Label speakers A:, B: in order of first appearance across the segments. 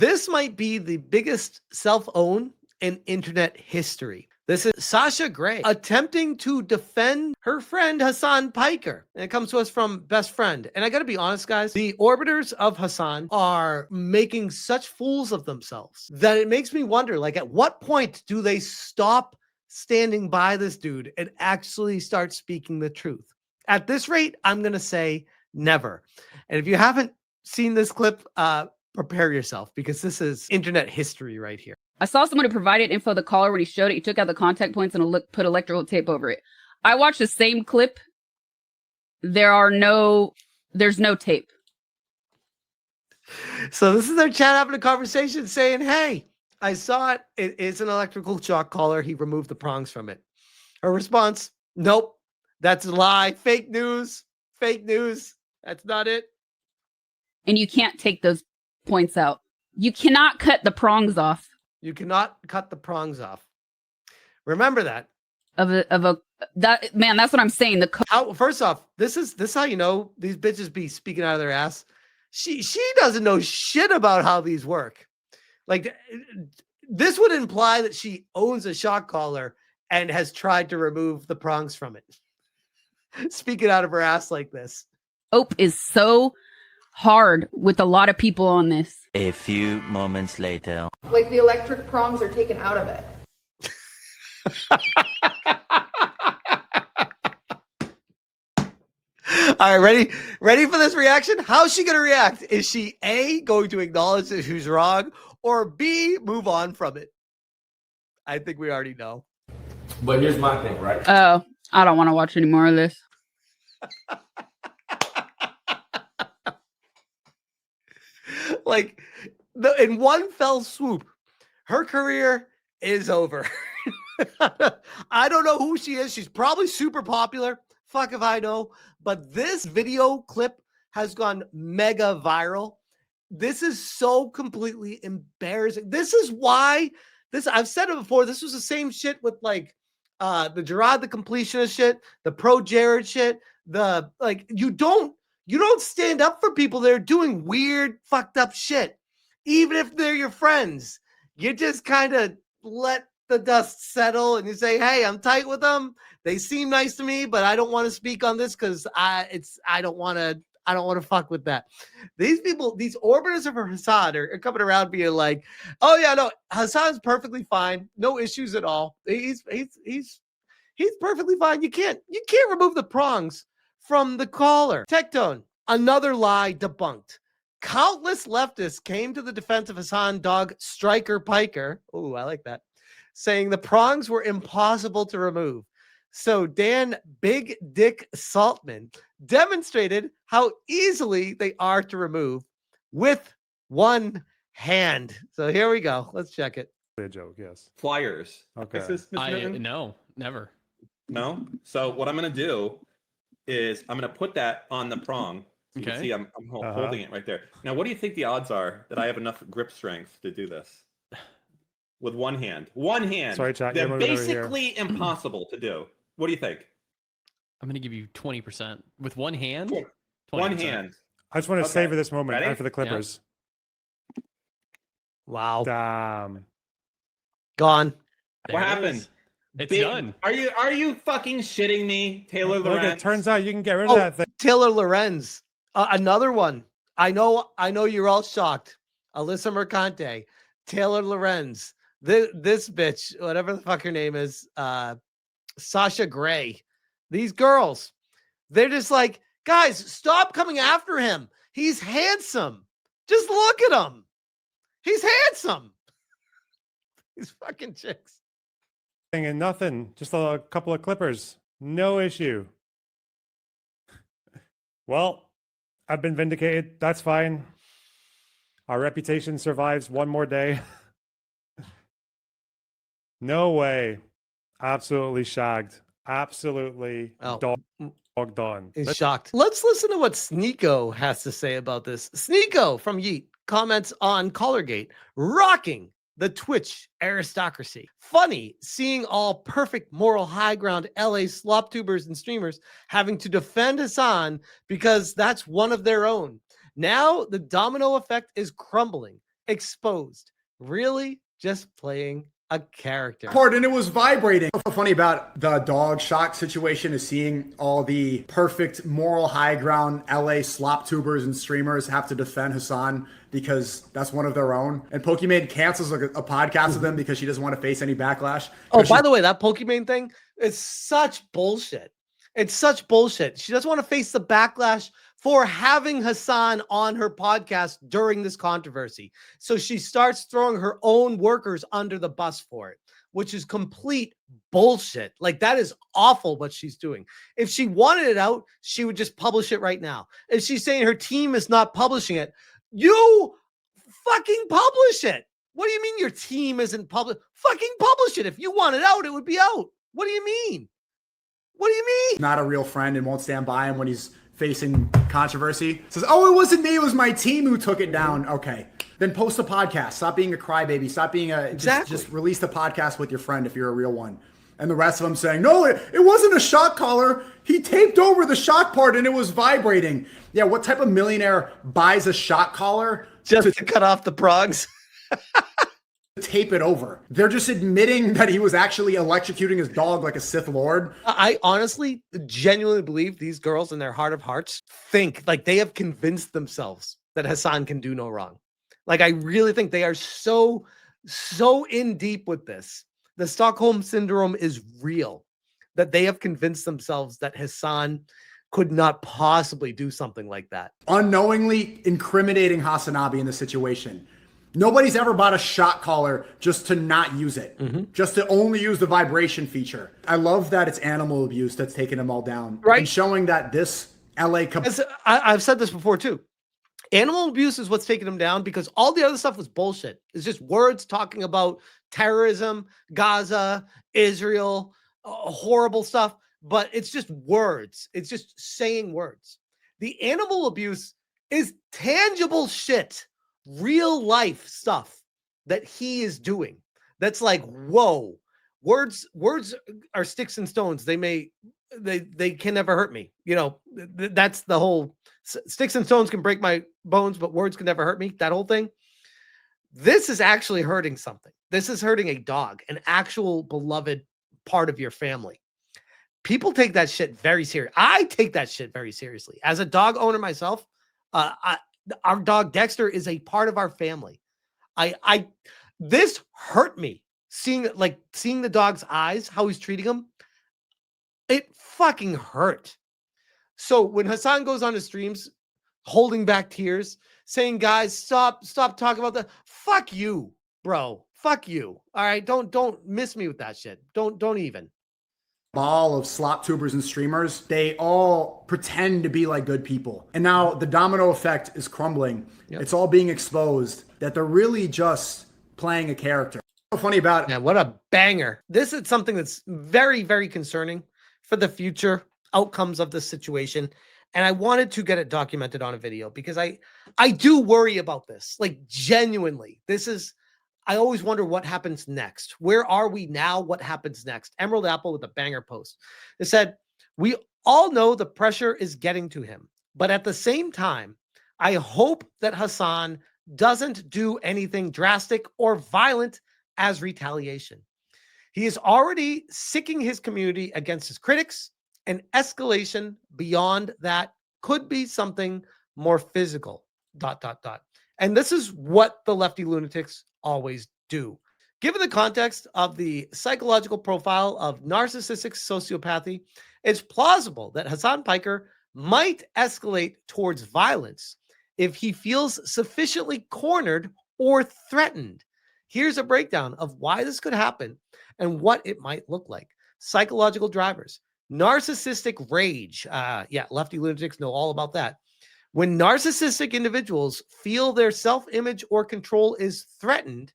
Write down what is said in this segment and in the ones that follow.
A: This might be the biggest self-own in internet history. This is Sasha Grey attempting to defend her friend Hasan Piker. And it comes to us from Best Friend. And I got to be honest, guys, the orbiters of Hasan are making such fools of themselves that it makes me wonder, like, at what point do they stop standing by this dude and actually start speaking the truth? At this rate, I'm going to say never. And if you haven't seen this clip, prepare yourself, because this is internet history right here.
B: I saw someone who provided info of the caller when he showed it. He took out the contact points and put electrical tape over it. I watched the same clip. There's no tape.
A: So this is their chat having a conversation saying, hey, I saw it. It is an electrical shock collar. He removed the prongs from it. Her response, nope, that's a lie. Fake news. Fake news. That's not it.
B: And you can't take those points out. You cannot cut the prongs off.
A: You cannot cut the prongs off. Remember that.
B: That's what I'm saying.
A: First off, this is how you know these bitches be speaking out of their ass. She doesn't know shit about how these work. Like, this would imply that she owns a shock collar and has tried to remove the prongs from it. Speaking out of her ass like this.
B: Ope is so hard with a lot of people on this.
C: A few moments later.
D: Like, the electric prongs are taken out of it.
A: All right, ready for this reaction? How's she going to react? Is she A, going to acknowledge that who's wrong, or B, move on from it? I think we already know.
E: But here's my thing, right?
B: Oh, I don't want to watch any more of this.
A: Like, in one fell swoop, her career is over. I don't know who she is. She's probably super popular. Fuck if I know. But this video clip has gone mega viral. This is so completely embarrassing. This is why I've said it before. This was the same shit with, like, the Gerard the completionist shit, the pro Jared shit. You don't stand up for people that are doing weird, fucked up shit. Even if they're your friends, you just kind of let the dust settle and you say, hey, I'm tight with them. They seem nice to me, but I don't want to speak on this because I don't want to fuck with that. These people, these orbiters of Hasan are coming around being like, oh yeah, no, Hasan's perfectly fine. No issues at all. He's perfectly fine. You can't remove the prongs from the collar. Tectone, another lie debunked. Countless leftists came to the defense of Hasan dog Striker Piker. Oh, I like that. Saying the prongs were impossible to remove. So Dan Big Dick Saltman demonstrated how easily they are to remove with one hand. So here we go. Let's check it.
F: A joke, yes.
E: Flyers.
F: Okay.
G: No, never.
E: No. So what I'm going to do is I'm going to put that on the prong. So you can see I'm holding it right there. Now, what do you think the odds are that I have enough grip strength to do this? With one hand. One hand.
F: Sorry, chat.
E: They're basically impossible to do. What do you think?
G: I'm going to give you 20%. With one hand? 20%.
E: One hand.
F: I just want to savor this moment.
E: Ready?
F: And for the Clippers.
A: Yeah. Wow.
F: Damn.
A: Gone.
E: What happened?
G: It's done.
E: Are you fucking shitting me, Taylor Lorenz?
F: Look, it turns out you can get rid of that thing.
A: Taylor Lorenz. Another one. I know you're all shocked. Alyssa Mercante. Taylor Lorenz. This bitch, whatever the fuck her name is, Sasha Grey. These girls, they're just like, guys, stop coming after him. He's handsome. Just look at him. He's handsome. These fucking chicks.
F: And nothing. Just a couple of Clippers. No issue. Well, I've been vindicated. That's fine. Our reputation survives one more day. No way. Absolutely shagged. Absolutely dogged on.
A: He's shocked. Let's listen to what Sneeko has to say about this. Sneeko from Yeet comments on Collargate, rocking the Twitch aristocracy. Funny seeing all perfect moral high ground LA slop tubers and streamers having to defend Hasan because that's one of their own. Now the domino effect is crumbling exposed. Really just playing a character.
H: Part and it was vibrating. What's funny about the dog shock situation is seeing all the perfect moral high ground LA slop tubers and streamers have to defend Hasan because that's one of their own. And Pokimane cancels a podcast with them because she doesn't want to face any backlash.
A: Oh, by the way, that Pokimane thing is such bullshit. It's such bullshit. She doesn't want to face the backlash for having Hasan on her podcast during this controversy. So she starts throwing her own workers under the bus for it, which is complete bullshit. Like, that is awful what she's doing. If she wanted it out, she would just publish it right now. If she's saying her team is not publishing it, you fucking publish it. What do you mean your team isn't public? Fucking publish it. If you want it out, it would be out. What do you mean? What do you mean?
H: Not a real friend and won't stand by him when he's facing controversy. Says, oh, it wasn't me. It was my team who took it down. Okay. Then post a podcast. Stop being a crybaby. Stop being a, just release the podcast with your friend if you're a real one. And the rest of them saying, no, it wasn't a shock collar. He taped over the shock part and it was vibrating. Yeah, what type of millionaire buys a shock collar?
A: Just to cut off the prongs?
H: Tape it over. They're just admitting that he was actually electrocuting his dog like a Sith Lord.
A: I honestly, genuinely believe these girls in their heart of hearts think like they have convinced themselves that Hasan can do no wrong. Like, I really think they are so in deep with this. The Stockholm syndrome is real, that they have convinced themselves that Hasan could not possibly do something like that.
H: Unknowingly incriminating Hasanabi in the situation. Nobody's ever bought a shock collar just to not use it, just to only use the vibration feature. I love that it's animal abuse that's taking them all down.
A: Right.
H: And showing that this LA...
A: I've said this before too. Animal abuse is what's taking them down because all the other stuff was bullshit. It's just words talking about terrorism, Gaza, Israel, horrible stuff. But it's just words. It's just saying words. The animal abuse is tangible shit. Real life stuff that he is doing. That's like, whoa, words are sticks and stones. They can never hurt me. You know, that's the whole sticks and stones can break my bones, but words can never hurt me. That whole thing. This is actually hurting something. This is hurting a dog, an actual beloved part of your family. People take that shit very serious. I take that shit very seriously. As a dog owner myself, our dog Dexter is a part of our family. This hurt me seeing the dog's eyes, how he's treating him. It fucking hurt. So when Hasan goes on his streams, holding back tears, saying, "Guys, stop talking about that." Fuck you, bro. Fuck you. All right, don't miss me with that shit. Don't even.
H: Ball of slop tubers and streamers, they all pretend to be like good people. And now the domino effect is crumbling. Yep. It's all being exposed that they're really just playing a character. What's funny about it?
A: Yeah, what a banger. This is something that's very, very concerning for the future outcomes of this situation. And I wanted to get it documented on a video because I do worry about this. Like, genuinely, I always wonder what happens next. Where are we now? What happens next? Emerald Apple with a banger post. It said, "We all know the pressure is getting to him, but at the same time, I hope that Hasan doesn't do anything drastic or violent as retaliation. He is already sicking his community against his critics, and escalation beyond that could be something more physical, ... And this is what the lefty lunatics always do. Given the context of the psychological profile of narcissistic sociopathy, it's plausible that Hasan Piker might escalate towards violence if he feels sufficiently cornered or threatened. Here's a breakdown of why this could happen and what it might look like. Psychological drivers. Narcissistic rage. Lefty lunatics know all about that. When narcissistic individuals feel their self-image or control is threatened,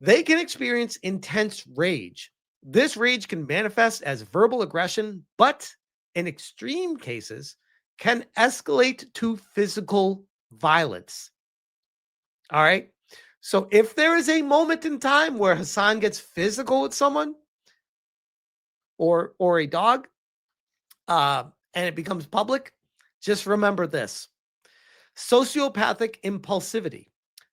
A: they can experience intense rage. This rage can manifest as verbal aggression, but in extreme cases, can escalate to physical violence. All right. So if there is a moment in time where Hasan gets physical with someone or a dog, and it becomes public, just remember this. Sociopathic impulsivity.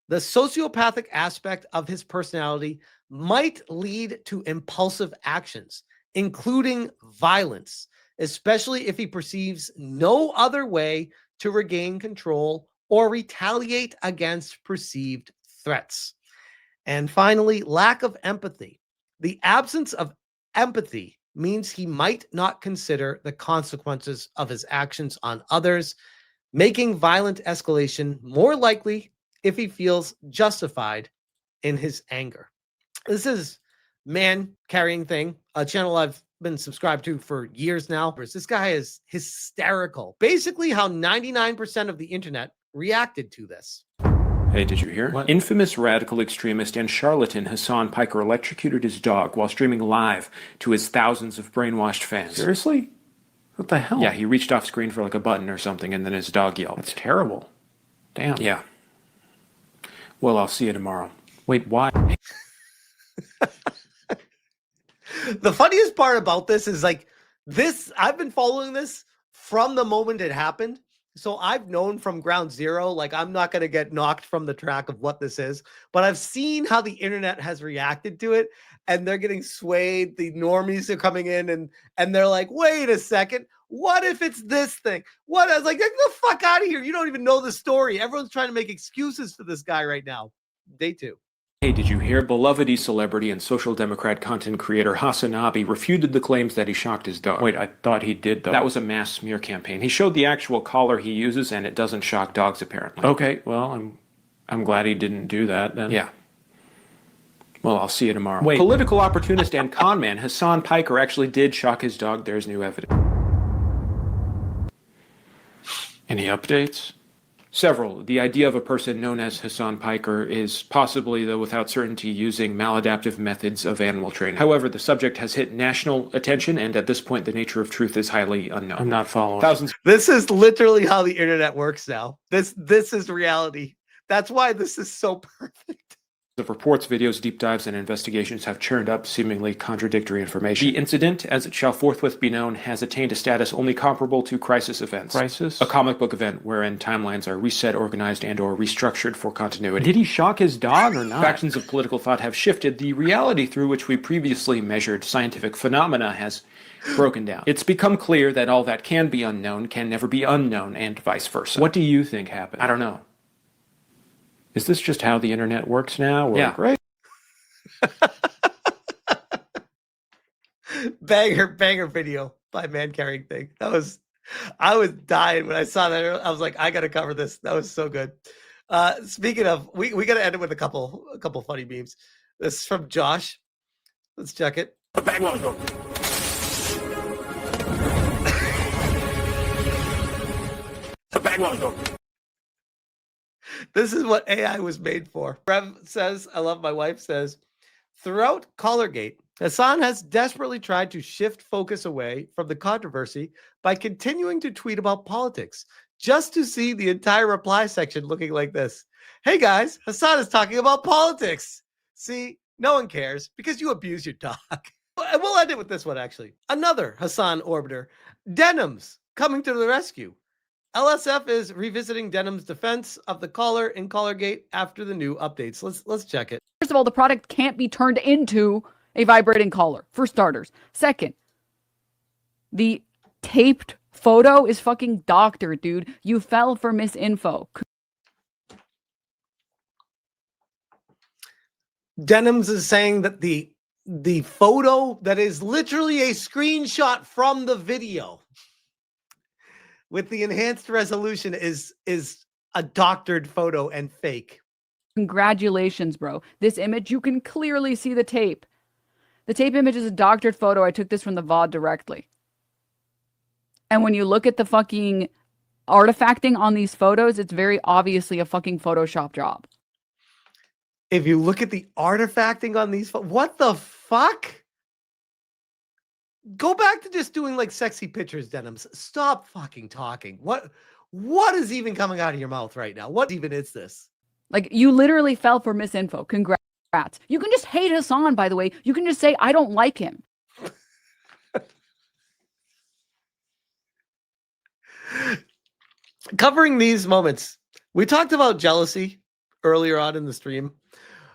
A: The sociopathic aspect of his personality might lead to impulsive actions, including violence, especially if he perceives no other way to regain control or retaliate against perceived threats. And finally, lack of empathy. The absence of empathy means he might not consider the consequences of his actions on others, making violent escalation more likely if he feels justified in his anger. This is Man Carrying Thing, a channel I've been subscribed to for years now. This guy is hysterical. Basically how 99% of the internet reacted to this.
I: Hey, did you hear? What? Infamous radical extremist and charlatan Hasan Piker electrocuted his dog while streaming live to his thousands of brainwashed fans. Seriously? What the hell? Yeah, he reached off screen for like a button or something and then his dog yelped. That's terrible. Damn. Yeah. Well, I'll see you tomorrow. Wait, why?
A: The funniest part about this is like this, I've been following this from the moment it happened. So I've known from ground zero, like I'm not going to get knocked from the track of what this is, but I've seen how the internet has reacted to it and they're getting swayed. The normies are coming in and they're like, wait a second. What if it's this thing? What? I was like, get the fuck out of here. You don't even know the story. Everyone's trying to make excuses for this guy right now. Day 2.
I: Hey, did you hear? Beloved celebrity and social democrat content creator Hasan refuted the claims that he shocked his dog. Wait, I thought he did, though. That was a mass smear campaign. He showed the actual collar he uses, and it doesn't shock dogs, apparently. Okay, well, I'm glad he didn't do that, then. Yeah. Well, I'll see you tomorrow. Wait. Political opportunist and con man Hasan Piker actually did shock his dog. There's new evidence. Any updates? Several. The idea of a person known as Hasan Piker is possibly, though without certainty, using maladaptive methods of animal training. However, the subject has hit national attention, and at this point, the nature of truth is highly unknown. I'm not following.
A: This is literally how the internet works now. This is reality. That's why this is so perfect.
I: Of reports, videos, deep dives, and investigations have churned up seemingly contradictory information. The incident, as it shall forthwith be known, has attained a status only comparable to crisis events. Crisis? A comic book event wherein timelines are reset, organized, and or restructured for continuity. Did he shock his dog or not? Factions of political thought have shifted. The reality through which we previously measured scientific phenomena has broken down. It's become clear that all that can be unknown can never be unknown, and vice versa. What do you think happened? I don't know. Is this just how the internet works now? Yeah. Great.
A: Banger video by Man Carrying Thing. I was dying when I saw that. I was like, I gotta cover this. That was so good. Speaking of, we gotta end it with a couple funny memes. This is from Josh. Let's check it. This is what AI was made for. Rev says, I love my wife says, throughout Collargate, Hasan has desperately tried to shift focus away from the controversy by continuing to tweet about politics, just to see the entire reply section looking like this. Hey guys, Hasan is talking about politics. See, no one cares because you abuse your dog. We'll end it with this one, actually. Another Hasan orbiter, Denims, coming to the rescue. LSF is revisiting Denims' defense of the collar in Collargate after the new updates. Let's check it.
B: First of all, the product can't be turned into a vibrating collar, for starters. Second, the taped photo is fucking doctored, dude. You fell for misinfo.
A: Denims is saying that the photo that is literally a screenshot from the video with the enhanced resolution is a doctored photo and fake.
B: Congratulations, bro. This image, you can clearly see the tape. The tape image is a doctored photo. I took this from the VOD directly. And when you look at the fucking artifacting on these photos, it's very obviously a fucking Photoshop job.
A: If you look at the artifacting on these, what the fuck? Go back to just doing like sexy pictures, Denims. Stop fucking talking. What is even coming out of your mouth right now? What even is this?
B: Like, you literally fell for misinfo. Congrats. You can just hate Hasan, by the way. You can just say, I don't like him.
A: Covering these moments, we talked about jealousy earlier on in the stream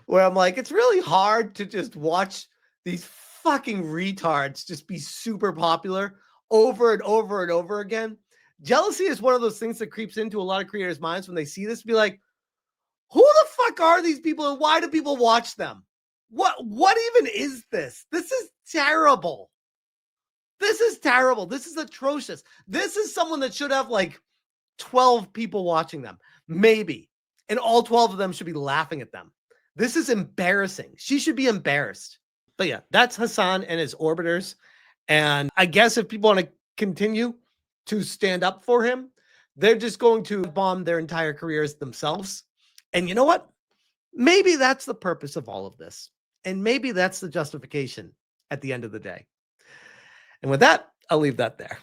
A: where I'm like, it's really hard to just watch these fucking retards just be super popular over and over and over again. Jealousy is one of those things that creeps into a lot of creators' minds when they see this, be like, who the fuck are these people and why do people watch them? What even is this? This is terrible. This is terrible. This is atrocious. This is someone that should have like 12 people watching them, maybe. And all 12 of them should be laughing at them. This is embarrassing. She should be embarrassed. But yeah, that's Hasan and his orbiters. And I guess if people want to continue to stand up for him, they're just going to bomb their entire careers themselves. And you know what? Maybe that's the purpose of all of this. And maybe that's the justification at the end of the day. And with that, I'll leave that there.